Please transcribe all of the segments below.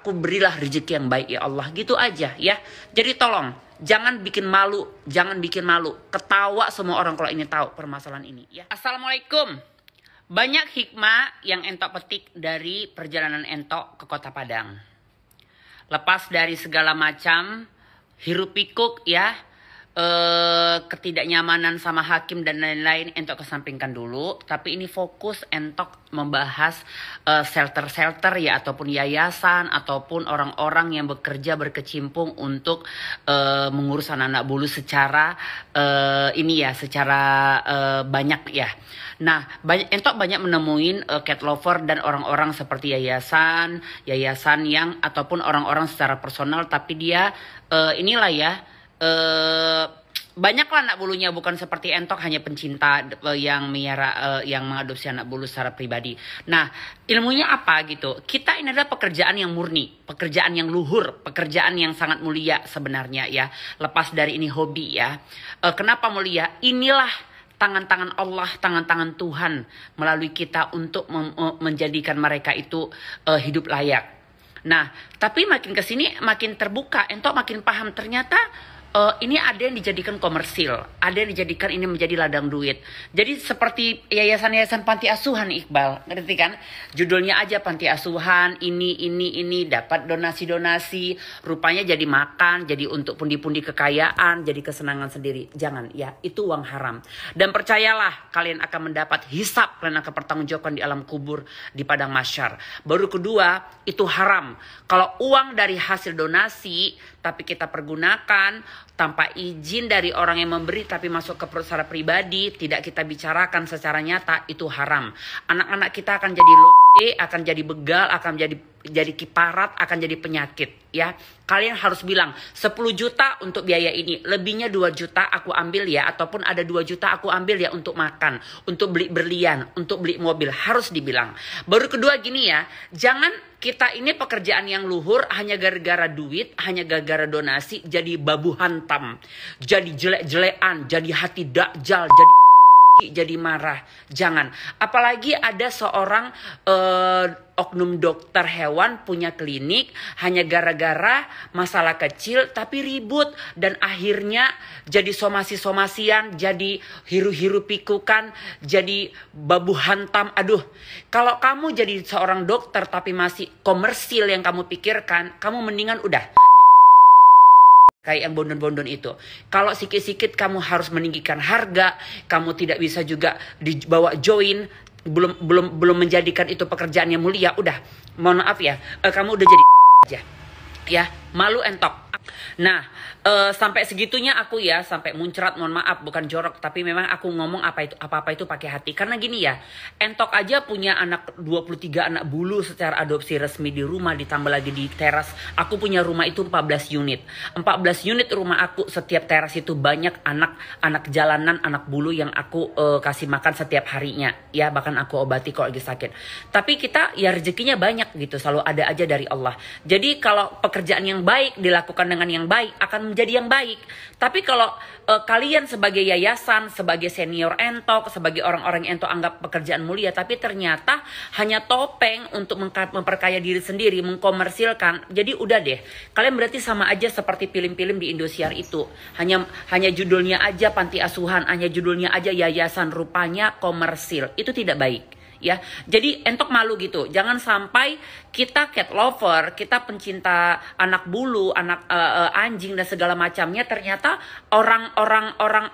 aku berilah rezeki yang baik ya Allah. Gitu aja ya. Jadi tolong jangan bikin malu, jangan bikin malu. Ketawa semua orang kalau ini tahu permasalahan ini ya. Assalamualaikum. Banyak hikmah yang entok petik dari perjalanan entok ke Kota Padang. Lepas dari segala macam hiruk pikuk ya, ketidaknyamanan sama hakim dan lain-lain, entok kesampingkan dulu. Tapi ini fokus entok membahas shelter-shelter ya, ataupun yayasan, ataupun orang-orang yang bekerja berkecimpung untuk mengurus anak-anak bulu secara ini ya, secara banyak ya. Nah, entok banyak menemuin cat lover dan orang-orang seperti yayasan yang ataupun orang-orang secara personal, tapi dia inilah ya, banyaklah anak bulunya, bukan seperti entok hanya pencinta yang yang mengadopsi anak bulu secara pribadi. Nah, ilmunya apa gitu? Kita ini adalah pekerjaan yang murni, pekerjaan yang luhur, pekerjaan yang sangat mulia sebenarnya ya. Lepas dari ini hobi ya. Kenapa mulia? Inilah tangan-tangan Allah, tangan-tangan Tuhan melalui kita untuk menjadikan mereka itu hidup layak. Nah, tapi makin kesini makin terbuka, entok makin paham ternyata ini ada yang dijadikan komersil, ada yang dijadikan ini menjadi ladang duit. Jadi seperti yayasan-yayasan panti asuhan, Iqbal, ngerti kan? Judulnya aja panti asuhan, ini dapat donasi-donasi, rupanya jadi makan, jadi untuk pundi-pundi kekayaan, jadi kesenangan sendiri. Jangan ya, itu uang haram. Dan percayalah, kalian akan mendapat hisab, kalian akan pertanggungjawabkan di alam kubur, di padang mahsyar. Baru kedua, itu haram. Kalau uang dari hasil donasi tapi kita pergunakan tanpa izin dari orang yang memberi, tapi masuk ke perut secara pribadi, tidak kita bicarakan secara nyata, itu haram. Anak-anak kita akan jadi lote, akan jadi begal, akan jadi kiparat, akan jadi penyakit ya. Kalian harus bilang 10 juta untuk biaya ini, lebihnya 2 juta aku ambil ya, ataupun ada 2 juta aku ambil ya untuk makan, untuk beli berlian, untuk beli mobil. Harus dibilang. Baru kedua gini ya, jangan kita ini pekerjaan yang luhur hanya gara-gara duit, hanya gara-gara donasi, jadi babu hantam, jadi jelek-jelekan, jadi hati dakjal, jadi marah. Jangan. Apalagi ada seorang oknum dokter hewan punya klinik hanya gara-gara masalah kecil tapi ribut, dan akhirnya jadi somasi-somasian, jadi hiru-hiru pikukan, jadi babu hantam. Aduh, kalau kamu jadi seorang dokter tapi masih komersil yang kamu pikirkan, kamu mendingan udah kayak yang bondon-bondon itu. Kalau sikit-sikit kamu harus meninggikan harga, kamu tidak bisa juga dibawa join, belum menjadikan itu pekerjaan yang mulia, udah, mohon maaf ya, kamu udah jadi aja. Ya, malu entok. Nah, sampai segitunya aku ya, sampai muncrat, mohon maaf, bukan jorok, tapi memang aku ngomong apa-apa itu pakai hati. Karena gini ya, entok aja punya anak 23 anak bulu secara adopsi resmi di rumah, ditambah lagi di teras. Aku punya rumah itu 14 unit. 14 unit rumah aku, setiap teras itu banyak anak jalanan, anak bulu yang aku kasih makan setiap harinya. Ya, bahkan aku obati kalau lagi sakit. Tapi kita ya rezekinya banyak gitu, selalu ada aja dari Allah. Jadi kalau pekerjaan yang baik dilakukan dengan yang baik akan menjadi yang baik. Tapi kalau kalian sebagai yayasan, sebagai senior entok, sebagai orang-orang yang entok anggap pekerjaan mulia, tapi ternyata hanya topeng untuk memperkaya diri sendiri, mengkomersilkan, jadi udah deh, kalian berarti sama aja seperti film-film di Indosiar itu, hanya judulnya aja panti asuhan, hanya judulnya aja yayasan, rupanya komersil. Itu tidak baik ya. Jadi entok malu gitu. Jangan sampai kita cat lover, kita pencinta anak bulu, anak anjing dan segala macamnya, ternyata orang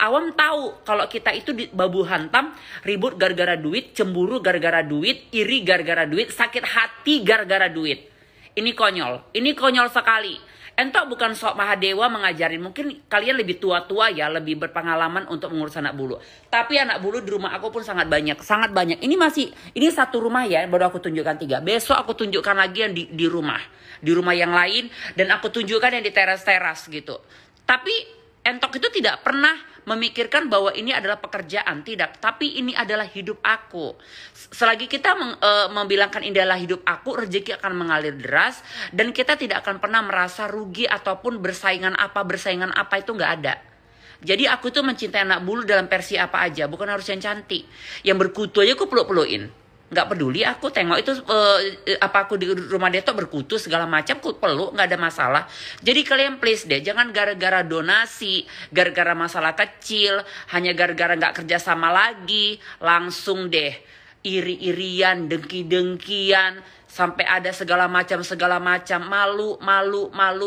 awam tahu kalau kita itu babu hantam, ribut gara-gara duit, cemburu gara-gara duit, iri gara-gara duit, sakit hati gara-gara duit. Ini konyol sekali. Entok bukan sok Mahadewa mengajarin, mungkin kalian lebih tua-tua ya, lebih berpengalaman untuk mengurus anak bulu. Tapi anak bulu di rumah aku pun sangat banyak. Ini satu rumah ya, baru aku tunjukkan 3. Besok aku tunjukkan lagi yang di rumah yang lain, dan aku tunjukkan yang di teras-teras gitu. Tapi entok itu tidak pernah memikirkan bahwa ini adalah pekerjaan, tidak. Tapi ini adalah hidup aku. Selagi kita membilangkan ini adalah hidup aku, rezeki akan mengalir deras, dan kita tidak akan pernah merasa rugi ataupun bersaingan apa itu nggak ada. Jadi aku tuh mencintai anak bulu dalam versi apa aja, bukan harus yang cantik. Yang berkutu aja aku peluk-pelukin. nggak peduli aku tengok itu apa aku di rumah dia tuh berkutu segala macam, aku peluk, nggak ada masalah. Jadi kalian please deh, jangan gara-gara donasi, gara-gara masalah kecil, hanya gara-gara nggak kerja sama lagi, langsung deh iri-irian, dengki-dengkian, sampai ada segala macam, malu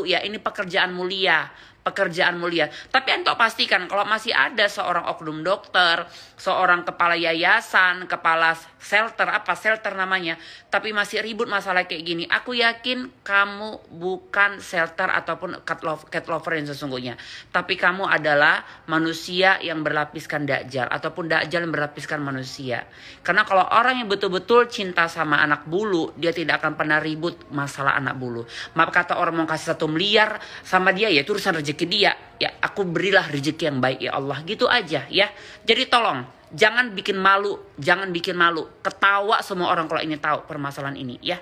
ya. Ini pekerjaan mulia, pekerjaan mulia. Tapi entok pastikan kalau masih ada seorang oknum dokter, seorang kepala yayasan, kepala shelter, apa shelter namanya, tapi masih ribut masalah kayak gini, aku yakin kamu bukan shelter ataupun cat lover yang sesungguhnya, tapi kamu adalah manusia yang berlapiskan dakjal, ataupun dakjal yang berlapiskan manusia. Karena kalau orang yang betul-betul cinta sama anak bulu, dia tidak akan pernah ribut masalah anak bulu. Maaf kata orang mau kasih 1 miliar sama dia, ya itu urusan rezeki dia. Ya aku berilah rezeki yang baik ya Allah, gitu aja ya. Jadi tolong jangan bikin malu, jangan bikin malu. Ketawa semua orang kalau ini tahu permasalahan ini ya.